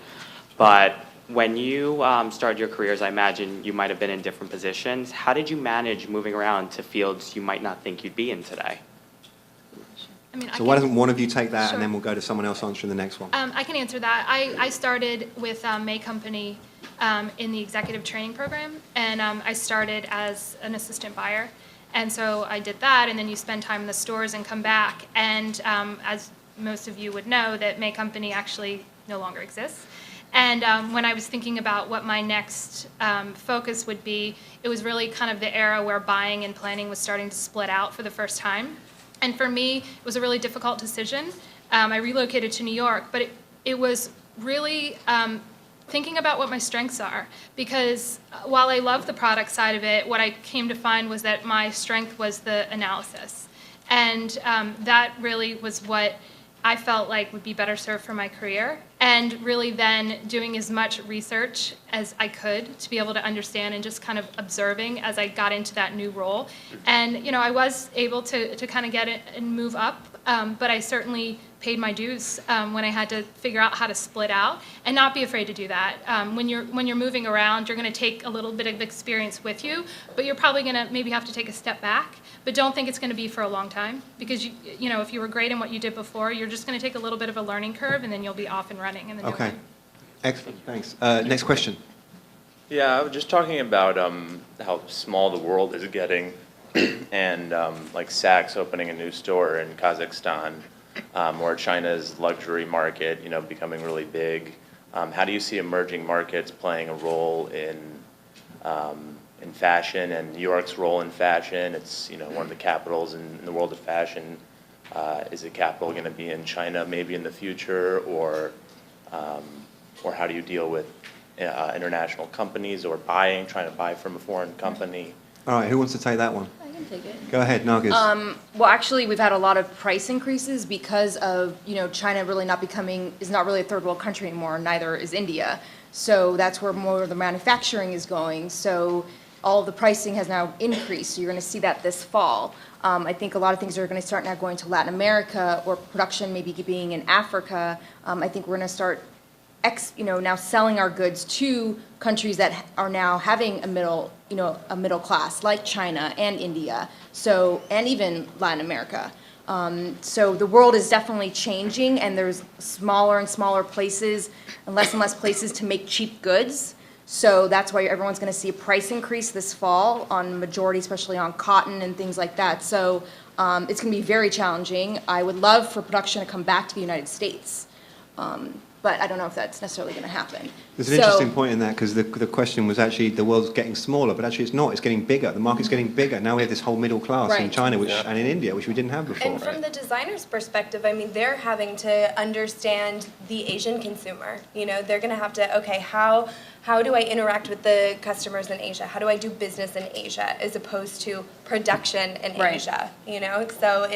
But when you started your careers, I imagine you might have been in different positions. How did you manage moving around to fields you might not think you'd be in today? I mean, So why doesn't one of you take that, Sure. and then we'll go to someone else answering the next one. I can answer that. I started with May Company in the executive training program, and I started as an assistant buyer. And so I did that, and then you spend time in the stores and come back. And as most of you would know, that May Company actually no longer exists. And when I was thinking about what my next focus would be, it was really kind of the era where buying and planning was starting to split out for the first time. And for me, it was a really difficult decision. I relocated to New York, but it was really thinking about what my strengths are. Because while I love the product side of it, what I came to find was that my strength was the analysis. And that really was what I felt like would be better served for my career. And really then doing as much research as I could to be able to understand, and just kind of observing as I got into that new role. And I was able to kind of get it and move up, but I certainly paid my dues when I had to figure out how to split out, and not be afraid to do that. When you're moving around, you're going to take a little bit of experience with you, but you're probably going to maybe have to take a step back. But don't think it's going to be for a long time, because if you were great in what you did before, you're just going to take a little bit of a learning curve, and then you'll be off and running in the new Okay. one. Excellent. Thanks. Next question. Yeah, I was just talking about how small the world is getting, and like Saks opening a new store in Kazakhstan, or China's luxury market, becoming really big. How do you see emerging markets playing a role in fashion, and New York's role in fashion? It's one of the capitals in the world of fashion. Is the capital going to be in China maybe in the future, or how do you deal with international companies, or trying to buy from a foreign company? All right, who wants to take that one? I can take it. Go ahead, Narges. Well, actually, we've had a lot of price increases because of, China really is not really a third world country anymore, neither is India. So that's where more of the manufacturing is going. So all of the pricing has now increased. So you're going to see that this fall. I think a lot of things are going to start now going to Latin America, or production maybe being in Africa. I think we're going to start now selling our goods to countries that are now having a middle class, like China and India, and even Latin America. So the world is definitely changing, and there's smaller and smaller places and less places to make cheap goods. So that's why everyone's going to see a price increase this fall on majority, especially on cotton and things like that. So it's going to be very challenging. I would love for production to come back to the United States. But I don't know if that's necessarily going to happen. There's an interesting point in that, because the question was actually the world's getting smaller, but actually it's not. It's getting bigger. The market's getting bigger. Now we have this whole middle class in Right. China and in India, which we didn't have before. And from the designer's perspective, I mean, they're having to understand the Asian consumer. They're going to have to, okay, how do I interact with the customers in Asia? How do I do business in Asia, as opposed to production in Right. Asia? So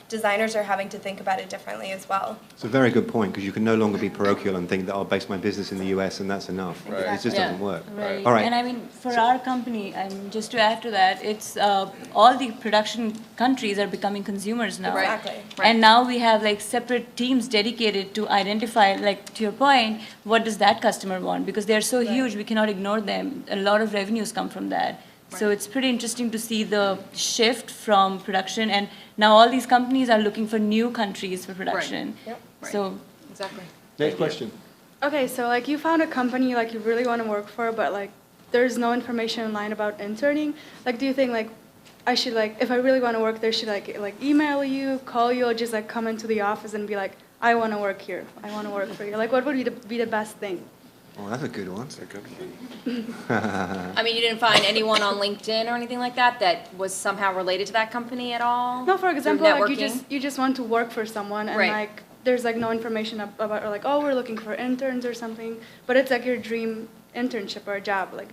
designers are having to think about it differently as well. It's a very good point, because you can no longer be parochial and think that I'll base my business in the US and that's enough. Right. It just doesn't work. Right. All right. And I mean, for our company, just to add to that, it's all the production countries are becoming consumers now. Right. Exactly. And now we have separate teams dedicated to identify, to your point, what does that customer want? Because they're so huge, we cannot ignore them. A lot of revenues come from that. So it's pretty interesting to see the shift from production, and now all these companies are looking for new countries for production. Yep. Right. So Exactly. Next question. Okay, so like you found a company like you really want to work for, but like there's no information online about interning. Like, do you think like I should like, if I really want to work there, should like email you, call you, or just like come into the office and be like, I want to work here. I want to work for you. Like, what would be the best thing? Oh, that's a good one. That's a good one. I mean, you didn't find anyone on LinkedIn or anything like that that was somehow related to that company at all? No, for Through example, like networking? you just want to work for someone and Right. like there's like no information about, or like, oh, we're looking for interns or something, but it's like your dream internship or a job. Like,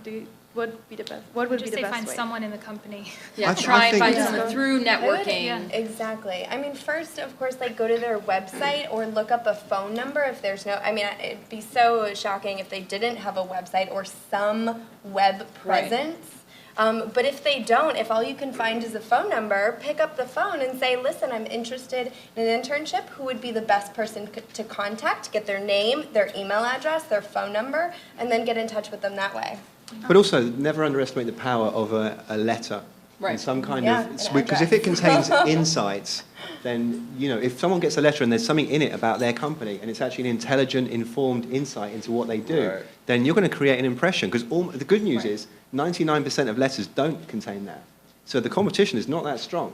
what would be the best Just say way? find someone in the company. Yeah, I try and think- find Yeah. someone through networking. Yeah. Exactly. I mean, first, of course, like go to their website or look up a phone number if there's no, I mean, it'd be so shocking if they didn't have a website or some web Right. presence. But if they don't, if all you can find is a phone number, pick up the phone and say, listen, I'm interested in an internship. Who would be the best person to contact? Get their name, their email address, their phone number, and then get in touch with them that way. But also, never underestimate the power of a letter. Right. And some kind Yeah, of, an because if it address. contains insights, then, you know, if someone gets a letter and there's something in it about their company, and it's actually an intelligent, informed insight into what they do, Right. then you're going to create an impression. Because the good news is 99% of letters don't contain that. So the competition is not that strong.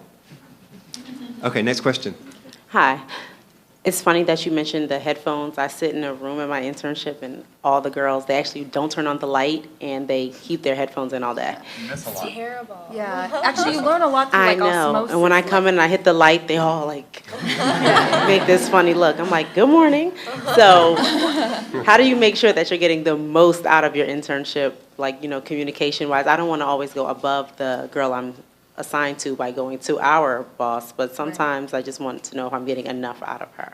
Okay, next question. Hi. It's funny that you mentioned the headphones. I sit in a room at my internship, and all the girls, they actually don't turn on the light, and they keep their headphones in all day. You miss a lot. Terrible. Yeah, actually, you learn a lot through I like know. osmosis. And when I come in and I hit the light, they all like make this funny look. I'm like, good morning. So how do you make sure that you're getting the most out of your internship, like, you know, communication-wise? I don't want to always go above the girl I'm assigned to by going to our boss, but sometimes I just want to know if I'm getting enough out of her.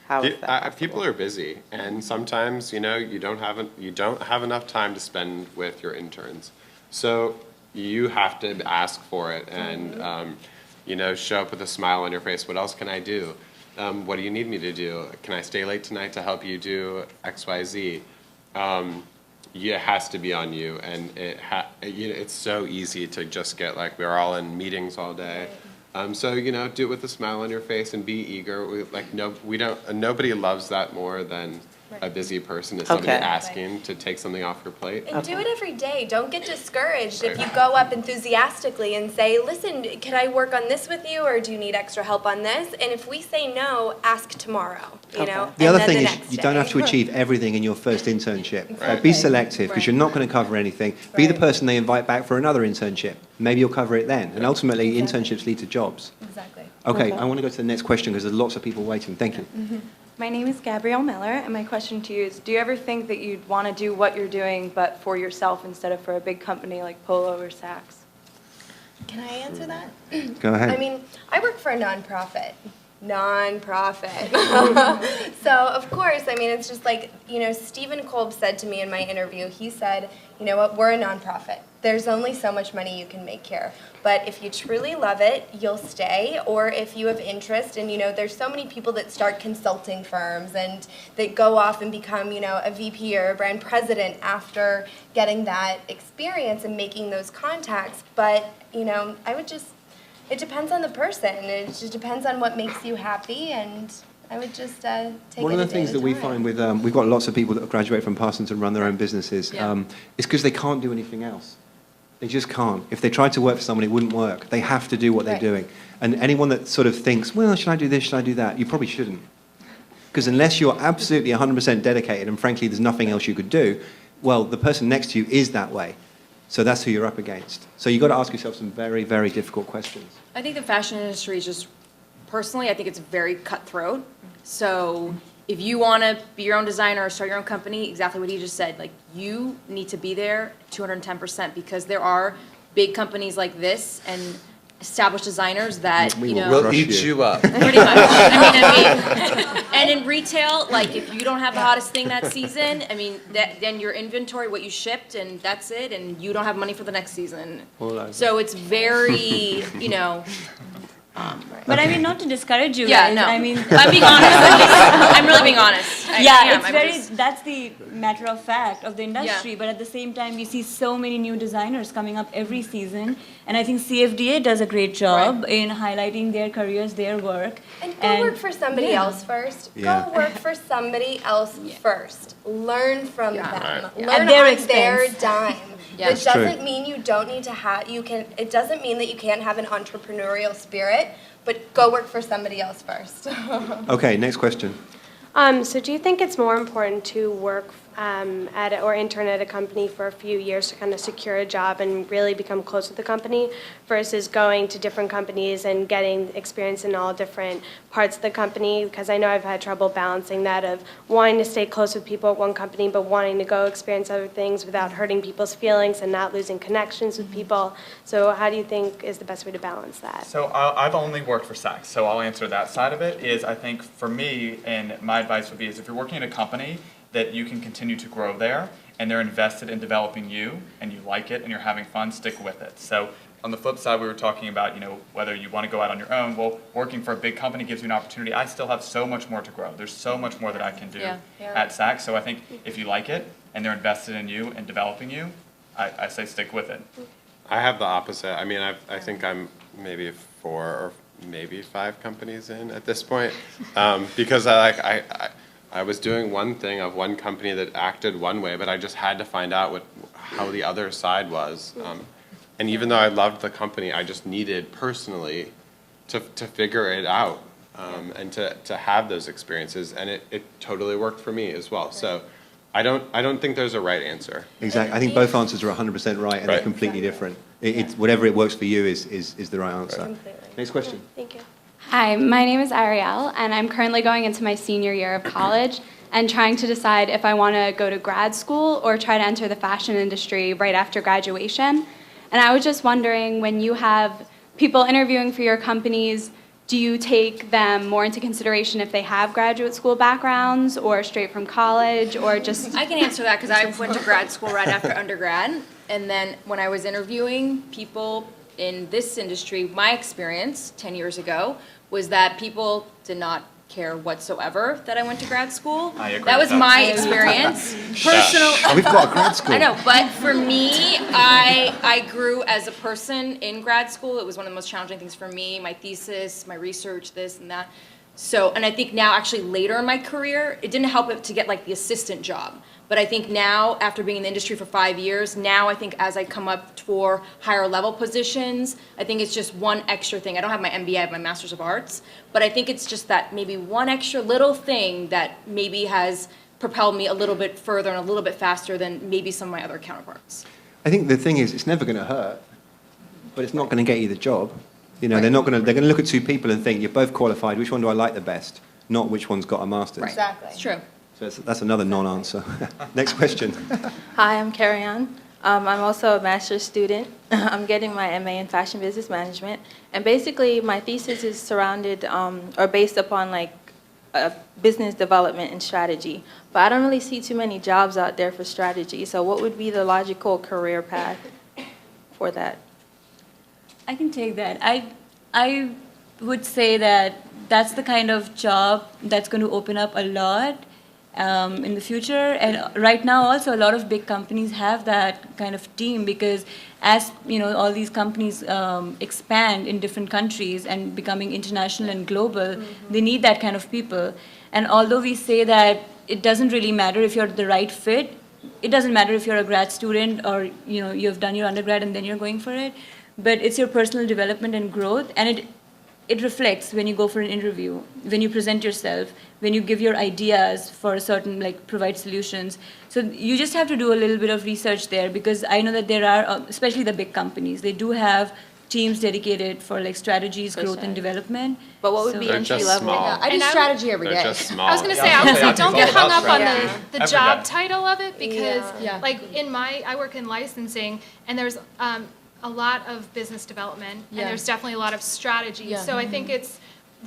How is that possible? People are busy, and sometimes, you know, you don't have enough time to spend with your interns. So you have to ask for it and, you know, show up with a smile on your face. What else can I do? What do you need me to do? Can I stay late tonight to help you do X, Y, Z? It has to be on you, and you know, it's so easy to just get like, we're all in meetings all day. So, you know, do it with a smile on your face and be eager. Nobody loves that more than a busy person is somebody Okay. asking to take something off your plate. And do it every day. Don't get discouraged if you go up enthusiastically and say, listen, can I work on this with you, or do you need extra help on this? And if we say no, ask tomorrow, you know? The and other then thing the is next you don't day. have to achieve everything in your first internship. Be Exactly. selective, because Right. you're not going to cover anything. Be the Right. person they invite back for another internship. Maybe you'll cover it then. And ultimately, Exactly. internships lead to jobs. Exactly. Okay, I want to go to the next question because there's lots of people waiting. Thank you. My name is Gabrielle Miller, and my question to you is, do you ever think that you'd want to do what you're doing, but for yourself instead of for a big company like Polo or Saks? Can I answer that? Go ahead. I mean, I work for a nonprofit. So, of course, I mean, it's just like, you know, Stephen Kolb said to me in my interview, he said, you know what, we're a nonprofit. There's only so much money you can make here. But if you truly love it, you'll stay. Or if you have interest, and, you know, there's so many people that start consulting firms and that go off and become, you know, a VP or a brand president after getting that experience and making those contacts. But, you know, I would just, it depends on the person. It just depends on what makes you happy, and I would just take One it of a the day things at a that we time. find with, we've got lots of people that graduate from Parsons and run their own businesses, Yeah. is because they can't do anything else. They just can't. If they tried to work for someone, it wouldn't work. They have to do what they're Right. doing. And anyone that sort of thinks, well, should I do this, should I do that? You probably shouldn't. Because unless you're absolutely 100% dedicated, and frankly, there's nothing else you could do, well, the person next to you is that way. So that's who you're up against. So you've got to ask yourself some very, very difficult questions. I think the fashion industry is just, personally, I think it's very cutthroat. So if you want to be your own designer or start your own company, exactly what he just said, like, you need to be there 210%, because there are big companies like this and established designers that, We you will know. crush We'll eat you. you up. Pretty much. I mean, and in retail, like, if you don't have the hottest thing that season, I mean, then your inventory, what you shipped, and that's it, and you don't have money for the next season. All over. So it's very, you know, But I mean, not to discourage you Yeah, guys. no. I mean, I'm being honest. I'm really being honest. I am. It's I'm very, just- that's the matter of fact of the industry. But at the same time, we see so many new designers coming up every season. And I think CFDA does a great job in highlighting their careers, their work. And go work for somebody else first. Yeah. Go work for somebody else first. Learn from them. Right. Learn At their on their expense. dime. Yeah. It doesn't mean you don't need to have, it doesn't mean that you can't have an entrepreneurial spirit, but go work for somebody else first. Okay, next question. So do you think it's more important to work or intern at a company for a few years to kind of secure a job and really become close with the company versus going to different companies and getting experience in all different parts of the company? Because I know I've had trouble balancing that of wanting to stay close with people at one company but wanting to go experience other things without hurting people's feelings and not losing connections with people. So how do you think is the best way to balance that? So I've only worked for Saks, so I'll answer that side of it. Is I think for me, and my advice would be, is if you're working at a company that you can continue to grow there, and they're invested in developing you, and you like it, and you're having fun, stick with it. So on the flip side, we were talking about, whether you want to go out on your own. Well, working for a big company gives you an opportunity. I still have so much more to grow. There's so much more that I can do at Saks. So I think if you like it, and they're invested in you and developing you, I say stick with it. I have the opposite. I mean, I think I'm maybe 4 or maybe 5 companies in at this point, because I was doing one thing of one company that acted one way, but I just had to find out how the other side was. And even though I loved the company, I just needed personally to figure it out and to have those experiences, and it totally worked for me as well. So I don't think there's a right answer. Exactly. I think both answers are 100% right, and they're completely different. It's whatever it works for you is the right answer. Completely. Next question. Thank you. Hi, my name is Ariel, and I'm currently going into my senior year of college and trying to decide if I want to go to grad school or try to enter the fashion industry right after graduation. And I was just wondering, when you have people interviewing for your companies, do you take them more into consideration if they have graduate school backgrounds or straight from college, or just... I can answer that because I went to grad school right after undergrad. And then when I was interviewing people in this industry, my experience 10 years ago was that people did not care whatsoever that I went to grad school. I agree That was with that. my experience. Personal. We've got a grad school. I know, but for me, I grew as a person in grad school. It was one of the most challenging things for me, my thesis, my research, this and that. So, and I think now actually later in my career, it didn't help it to get like the assistant job. But I think now, after being in the industry for 5 years, now I think as I come up for higher level positions, I think it's just one extra thing. I don't have my MBA, I have my Master's of Arts, but I think it's just that maybe one extra little thing that maybe has propelled me a little bit further and a little bit faster than maybe some of my other counterparts. I think the thing is, it's never going to hurt, but it's not going to get you the job. They're going to look at 2 people and think, you're both qualified, which one do I like the best? Not which one's got a master's. Right. Exactly. It's true. So that's another non-answer. Next question. Hi, I'm Carrie Ann. I'm also a master's student. I'm getting my MA in Fashion Business Management. And basically, my thesis is surrounded or based upon business development and strategy. But I don't really see too many jobs out there for strategy. So what would be the logical career path for that? I can take that. I would say that that's the kind of job that's going to open up a lot in the future. And right now also a lot of big companies have that kind of team, because as all these companies expand in different countries and becoming international and global, they need that kind of people. And although we say that it doesn't really matter if you're the right fit, it doesn't matter if you're a grad student or you've done your undergrad and then you're going for it, but it's your personal development and growth, and it reflects when you go for an interview, when you present yourself, when you give your ideas for a certain, provide solutions. So you just have to do a little bit of research there, because I know that there are, especially the big companies, they do have teams dedicated for strategies, growth and development. But what would be They're entry just level? small. I do strategy every They're day. just small. I was going to say, Yeah. I would say, don't get hung up on Yeah. the Every job day. title of it, because Yeah. I work in licensing, and there's a lot of business development, and there's definitely a lot of strategy. Yeah. So I think it's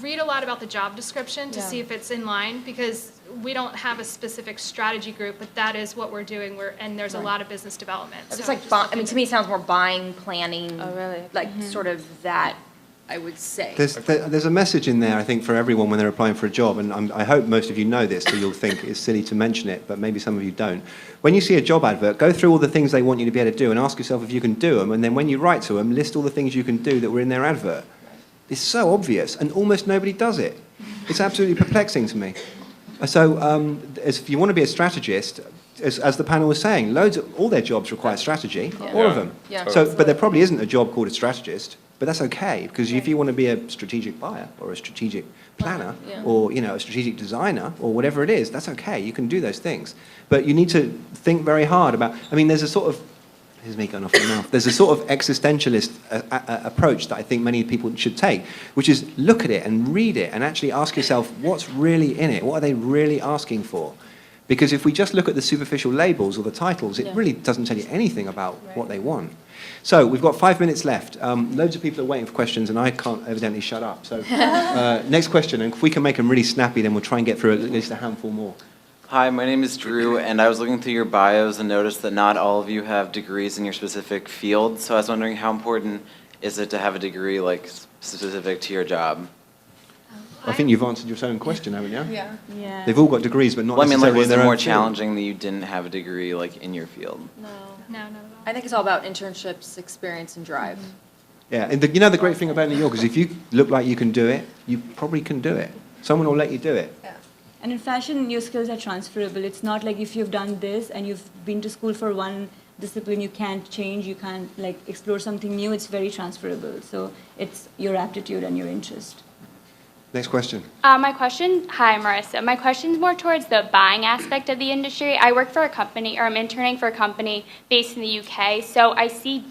read a lot about the job description to see if it's in line, because we don't have a specific strategy group, but that is what we're doing. And there's a lot of business development. It's So like, just look to me it sounds more buying, planning. Oh, really? Sort of that I would say. There's a message in there, I think, for everyone when they're applying for a job, and I hope most of you know this, so you'll think it's silly to mention it, but maybe some of you don't. When you see a job advert, go through all the things they want you to be able to do and ask yourself if you can do them, and then when you write to them, list all the things you can do that were in their advert. It's so obvious, and almost nobody does it. It's absolutely perplexing to me. So if you want to be a strategist, as the panel was saying, all their jobs require strategy, all of them. Yeah. So, but there probably isn't a job called a strategist, but that's okay, because if you want to be a strategic buyer or a strategic planner or a strategic designer or whatever it is, that's okay. You can do those things. But you need to think very hard about, there's a sort of, here's me going off the mouth, there's a sort of existentialist approach that I think many people should take, which is look at it and read it and actually ask yourself, what's really in it? What are they really asking for? Because if we just look at the superficial labels or the titles, it really doesn't tell you anything about what they want. So we've got 5 minutes left. Loads of people are waiting for questions, and I can't evidently shut up. So next question, and if we can make them really snappy, then we'll try and get through at least a handful more. Hi, my name is Drew, and I was looking through your bios and noticed that not all of you have degrees in your specific field. So I was wondering, how important is it to have a degree specific to your job? I think you've answered your own question, haven't you? Yeah. They've all got degrees, but not Well, necessarily was in their it own more field. challenging that you didn't have a degree in your field? No, not at all. I think it's all about internships, experience, and drive. Yeah, and the great thing about New York is if you look like you can do it, you probably can do it. Someone will let you do it. And in fashion, your skills are transferable. It's not like if you've done this and you've been to school for one discipline, you can't change, you can't explore something new. It's very transferable. So it's your aptitude and your interest. Next question. Hi, Marissa. My question's more towards the buying aspect of the industry. I work for a company, or I'm interning for a company based in the UK, so I see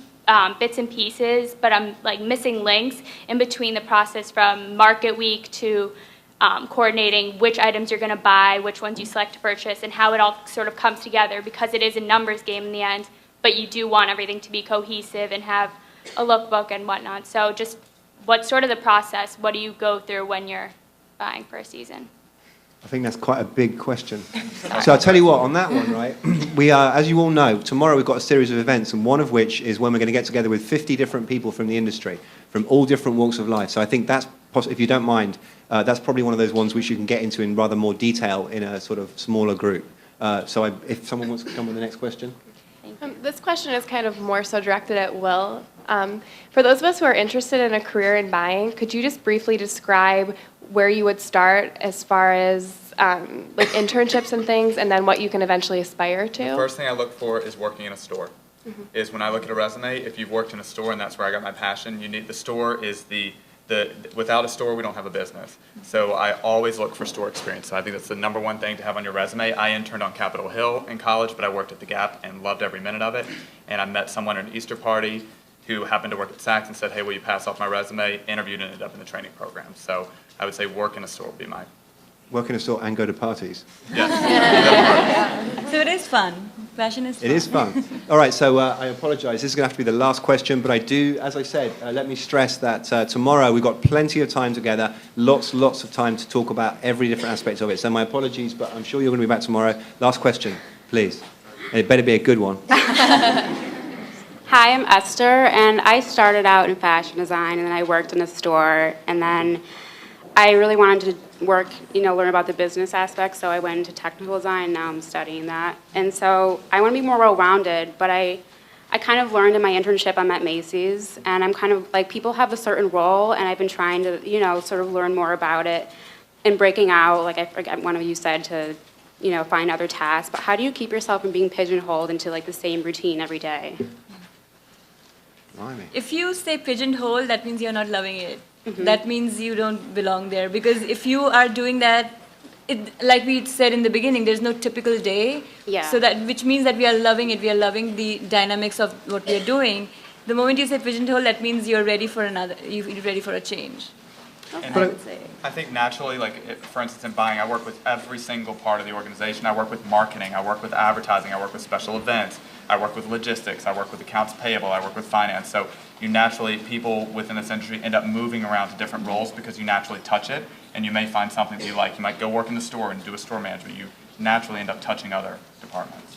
bits and pieces, but I'm missing links in between the process from market week to coordinating which items you're going to buy, which ones you select to purchase, and how it all sort of comes together, because it is a numbers game in the end, but you do want everything to be cohesive and have a lookbook and whatnot. So just what's sort of the process? What do you go through when you're buying for a season? I think that's quite a big question. So I'll tell you what, on that one, right, we are, as you all know, tomorrow we've got a series of events, and one of which is when we're going to get together with 50 different people from the industry, from all different walks of life. So I think that's, if you don't mind, that's probably one of those ones which you can get into in rather more detail in a sort of smaller group. If someone wants to come with the next question. This question is kind of more so directed at Will. For those of us who are interested in a career in buying, could you just briefly describe where you would start as far as internships and things, and then what you can eventually aspire to? The first thing I look for is working in a store. Is when I look at a resume, if you've worked in a store and that's where I got my passion, the store is without a store, we don't have a business. So I always look for store experience. So I think that's the number one thing to have on your resume. I interned on Capitol Hill in college, but I worked at the Gap and loved every minute of it. And I met someone at an Easter party who happened to work at Saks and said, hey, will you pass off my resume? Interviewed and ended up in the training program. So I would say work in a store would be my... Work in a store and go to parties. Yes. So it is fun. Fashion is fun. It is fun. All right, so I apologize. This is going to have to be the last question, but I do, as I said, let me stress that tomorrow we've got plenty of time together, lots of time to talk about every different aspect of it. So my apologies, but I'm sure you're going to be back tomorrow. Last question, please. And it better be a good one. Hi, I'm Esther, and I started out in fashion design, and then I worked in a store, and then I really wanted to work, learn about the business aspects, so I went into technical design, and now I'm studying that. And so I want to be more well-rounded, but I kind of learned in my internship, I'm at Macy's, and I'm kind of people have a certain role, and I've been trying to, sort of learn more about it and breaking out, I forget one of you said to, find other tasks, but how do you keep yourself from being pigeonholed into the same routine every day? If you say pigeonhole, that means you're not loving it. That means you don't belong there. Because if you are doing that, like we said in the beginning, there's no typical day. Yeah. So which means that we are loving it. We are loving the dynamics of what we are doing. The moment you say pigeonhole, that means you're ready for you're ready for a change. And I think naturally, for instance, in buying, I work with every single part of the organization. I work with marketing, I work with advertising, I work with special events, I work with logistics, I work with accounts payable, I work with finance. So you naturally, people within this industry end up moving around to different roles because you naturally touch it, and you may find something that you like. You might go work in the store and do a store management. You naturally end up touching other departments.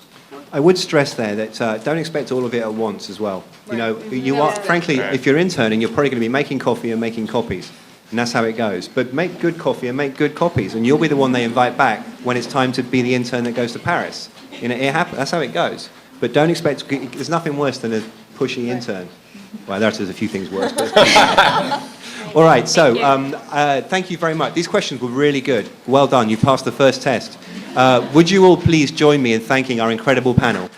I would stress there that don't expect all of it at once as well. You know, you are, frankly, if you're interning, you're probably going to be making coffee and making copies. And that's how it goes. But make good coffee and make good copies, and you'll be the one they invite back when it's time to be the intern that goes to Paris. You know, it happens. That's how it goes. But don't expect, there's nothing worse than a pushy intern. Well, there's a few things worse. But all right, so thank you very much. These questions were really good. Well done. You passed the first test. Would you all please join me in thanking our incredible panel?